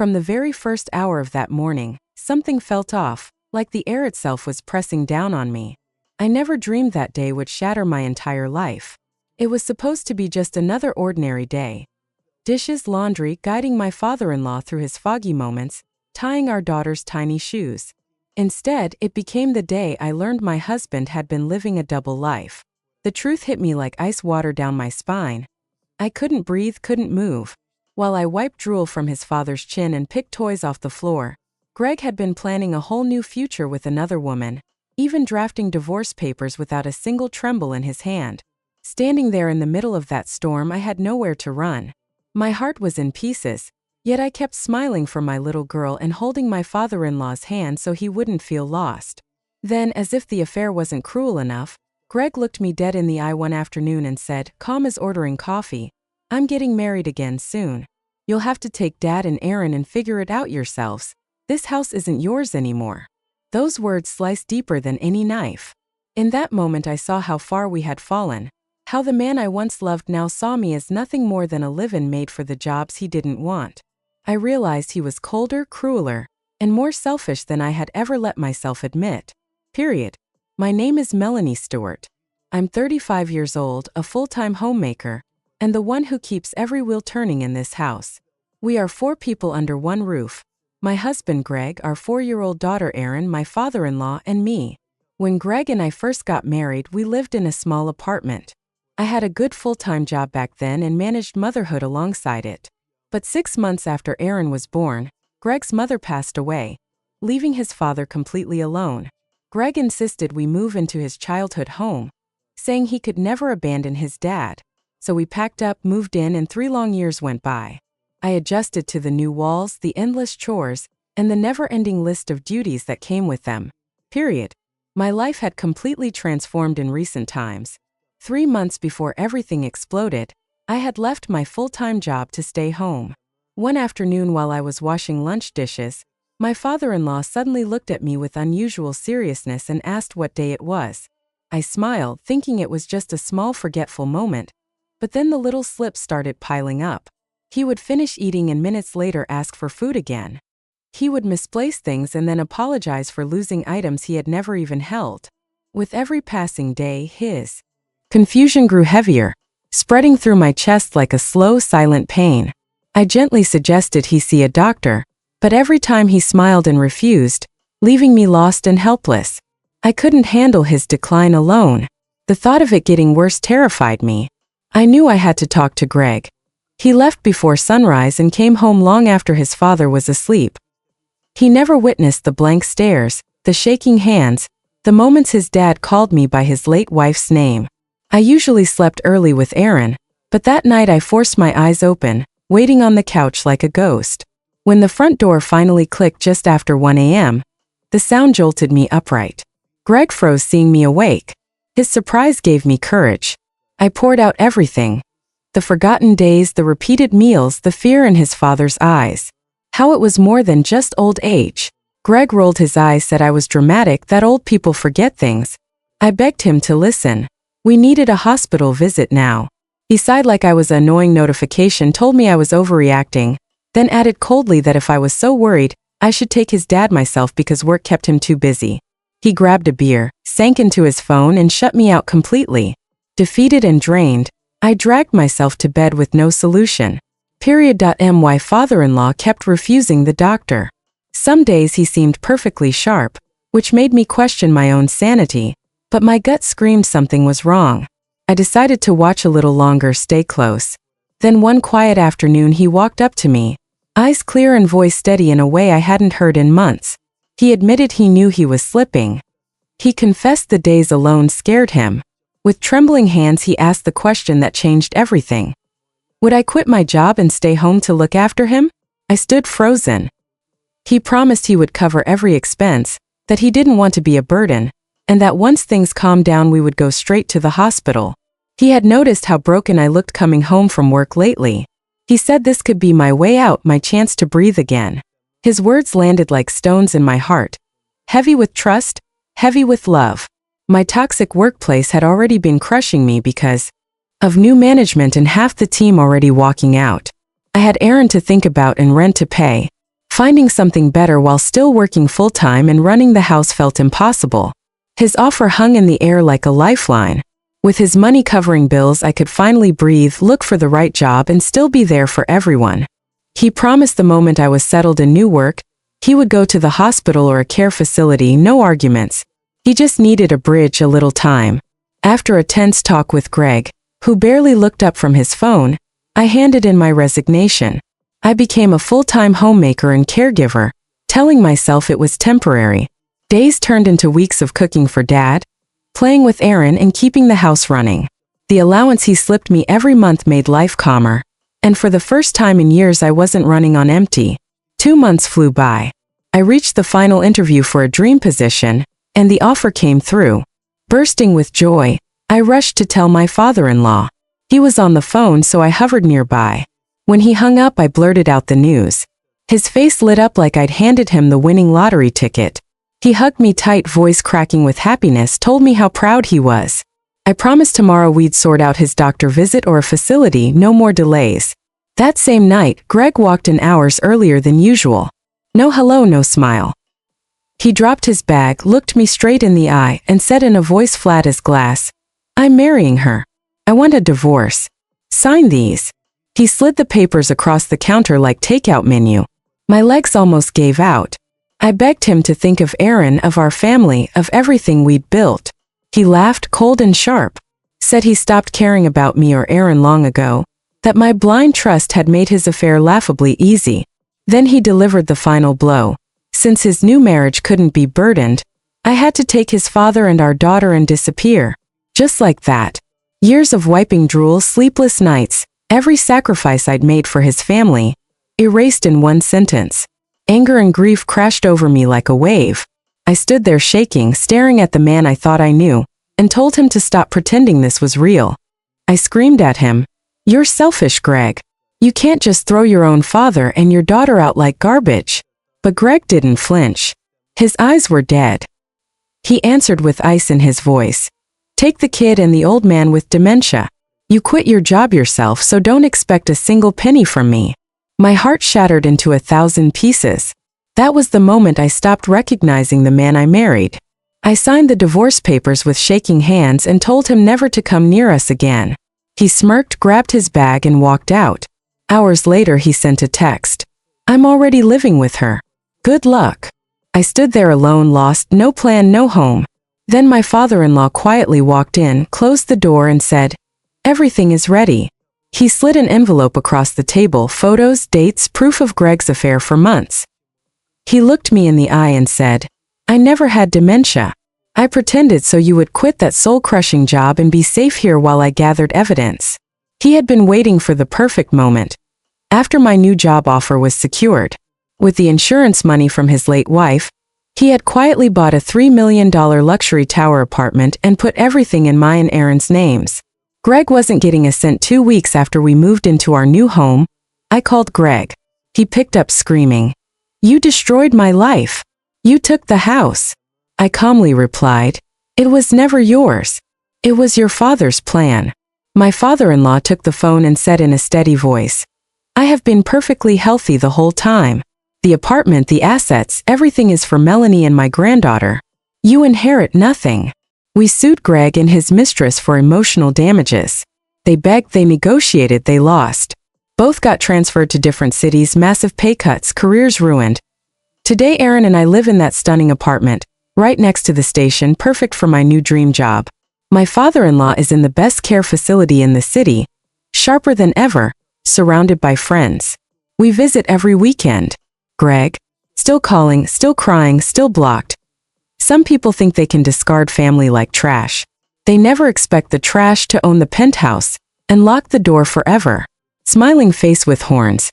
From the very first hour of that morning, something felt off, like the air itself was pressing down on me. I never dreamed that day would shatter my entire life. It was supposed to be just another ordinary day. Dishes, laundry, guiding my father-in-law through his foggy moments, tying our daughter's tiny shoes. Instead, it became the day I learned my husband had been living a double life. The truth hit me like ice water down my spine. I couldn't breathe, couldn't move. While I wiped drool from his father's chin and picked toys off the floor, Greg had been planning a whole new future with another woman, even drafting divorce papers without a single tremble in his hand. Standing there in the middle of that storm, I had nowhere to run. My heart was in pieces, yet I kept smiling for my little girl and holding my father-in-law's hand so he wouldn't feel lost. Then, as if the affair wasn't cruel enough, Greg looked me dead in the eye one afternoon and said, calm as ordering coffee, "I'm getting married again soon. You'll have to take Dad and Aaron and figure it out yourselves. This house isn't yours anymore." Those words sliced deeper than any knife. In that moment I saw how far we had fallen, how the man I once loved now saw me as nothing more than a live-in made for the jobs he didn't want. I realized he was colder, crueler, and more selfish than I had ever let myself admit. Period. My name is Melanie Stewart. I'm 35 years old, a full-time homemaker, and the one who keeps every wheel turning in this house. We are 4 people under one roof. My husband Greg, our 4-year-old daughter Erin, my father-in-law, and me. When Greg and I first got married, we lived in a small apartment. I had a good full-time job back then and managed motherhood alongside it. But 6 months after Erin was born, Greg's mother passed away, leaving his father completely alone. Greg insisted we move into his childhood home, saying he could never abandon his dad. So we packed up, moved in, and 3 long years went by. I adjusted to the new walls, the endless chores, and the never-ending list of duties that came with them. Period. My life had completely transformed in recent times. 3 months before everything exploded, I had left my full-time job to stay home. One afternoon while I was washing lunch dishes, my father-in-law suddenly looked at me with unusual seriousness and asked what day it was. I smiled, thinking it was just a small forgetful moment, but then the little slips started piling up. He would finish eating and minutes later ask for food again. He would misplace things and then apologize for losing items he had never even held. With every passing day, his confusion grew heavier, spreading through my chest like a slow, silent pain. I gently suggested he see a doctor, but every time he smiled and refused, leaving me lost and helpless. I couldn't handle his decline alone. The thought of it getting worse terrified me. I knew I had to talk to Greg. He left before sunrise and came home long after his father was asleep. He never witnessed the blank stares, the shaking hands, the moments his dad called me by his late wife's name. I usually slept early with Aaron, but that night I forced my eyes open, waiting on the couch like a ghost. When the front door finally clicked just after 1 a.m., the sound jolted me upright. Greg froze seeing me awake. His surprise gave me courage. I poured out everything. The forgotten days, the repeated meals, the fear in his father's eyes. How it was more than just old age. Greg rolled his eyes, said I was dramatic, that old people forget things. I begged him to listen. We needed a hospital visit now. He sighed like I was an annoying notification, told me I was overreacting, then added coldly that if I was so worried, I should take his dad myself because work kept him too busy. He grabbed a beer, sank into his phone, and shut me out completely. Defeated and drained, I dragged myself to bed with no solution. My father-in-law kept refusing the doctor. Some days he seemed perfectly sharp, which made me question my own sanity, but my gut screamed something was wrong. I decided to watch a little longer, stay close. Then one quiet afternoon he walked up to me, eyes clear and voice steady in a way I hadn't heard in months. He admitted he knew he was slipping. He confessed the days alone scared him. With trembling hands he asked the question that changed everything. Would I quit my job and stay home to look after him? I stood frozen. He promised he would cover every expense, that he didn't want to be a burden, and that once things calmed down we would go straight to the hospital. He had noticed how broken I looked coming home from work lately. He said this could be my way out, my chance to breathe again. His words landed like stones in my heart. Heavy with trust, heavy with love. My toxic workplace had already been crushing me because of new management and half the team already walking out. I had Aaron to think about and rent to pay. Finding something better while still working full-time and running the house felt impossible. His offer hung in the air like a lifeline. With his money covering bills, I could finally breathe, look for the right job, and still be there for everyone. He promised the moment I was settled in new work, he would go to the hospital or a care facility, no arguments. He just needed a bridge, a little time. After a tense talk with Greg, who barely looked up from his phone, I handed in my resignation. I became a full-time homemaker and caregiver, telling myself it was temporary. Days turned into weeks of cooking for Dad, playing with Aaron, and keeping the house running. The allowance he slipped me every month made life calmer, and for the first time in years I wasn't running on empty. 2 months flew by. I reached the final interview for a dream position, and the offer came through. Bursting with joy, I rushed to tell my father-in-law. He was on the phone, so I hovered nearby. When he hung up, I blurted out the news. His face lit up like I'd handed him the winning lottery ticket. He hugged me tight, voice cracking with happiness, told me how proud he was. I promised tomorrow we'd sort out his doctor visit or a facility, no more delays. That same night, Greg walked in hours earlier than usual. No hello, no smile. He dropped his bag, looked me straight in the eye, and said in a voice flat as glass, "I'm marrying her. I want a divorce. Sign these." He slid the papers across the counter like takeout menu. My legs almost gave out. I begged him to think of Aaron, of our family, of everything we'd built. He laughed, cold and sharp, said he stopped caring about me or Aaron long ago, that my blind trust had made his affair laughably easy. Then he delivered the final blow. Since his new marriage couldn't be burdened, I had to take his father and our daughter and disappear. Just like that. Years of wiping drool, sleepless nights, every sacrifice I'd made for his family, erased in one sentence. Anger and grief crashed over me like a wave. I stood there shaking, staring at the man I thought I knew, and told him to stop pretending this was real. I screamed at him, "You're selfish, Greg. You can't just throw your own father and your daughter out like garbage." But Greg didn't flinch. His eyes were dead. He answered with ice in his voice, "Take the kid and the old man with dementia. You quit your job yourself, so don't expect a single penny from me." My heart shattered into 1,000 pieces. That was the moment I stopped recognizing the man I married. I signed the divorce papers with shaking hands and told him never to come near us again. He smirked, grabbed his bag, and walked out. Hours later, he sent a text. "I'm already living with her. Good luck." I stood there alone, lost, no plan, no home. Then my father-in-law quietly walked in, closed the door, and said, "Everything is ready." He slid an envelope across the table, photos, dates, proof of Greg's affair for months. He looked me in the eye and said, "I never had dementia. I pretended so you would quit that soul-crushing job and be safe here while I gathered evidence." He had been waiting for the perfect moment. After my new job offer was secured, with the insurance money from his late wife, he had quietly bought a $3 million luxury tower apartment and put everything in my and Aaron's names. Greg wasn't getting a cent. 2 weeks after we moved into our new home, I called Greg. He picked up screaming, "You destroyed my life. You took the house." I calmly replied, "It was never yours. It was your father's plan." My father-in-law took the phone and said in a steady voice, "I have been perfectly healthy the whole time. The apartment, the assets, everything is for Melanie and my granddaughter. You inherit nothing." We sued Greg and his mistress for emotional damages. They begged, they negotiated, they lost. Both got transferred to different cities, massive pay cuts, careers ruined. Today Aaron and I live in that stunning apartment, right next to the station, perfect for my new dream job. My father-in-law is in the best care facility in the city, sharper than ever, surrounded by friends. We visit every weekend. Greg, still calling, still crying, still blocked. Some people think they can discard family like trash. They never expect the trash to own the penthouse and lock the door forever. Smiling face with horns,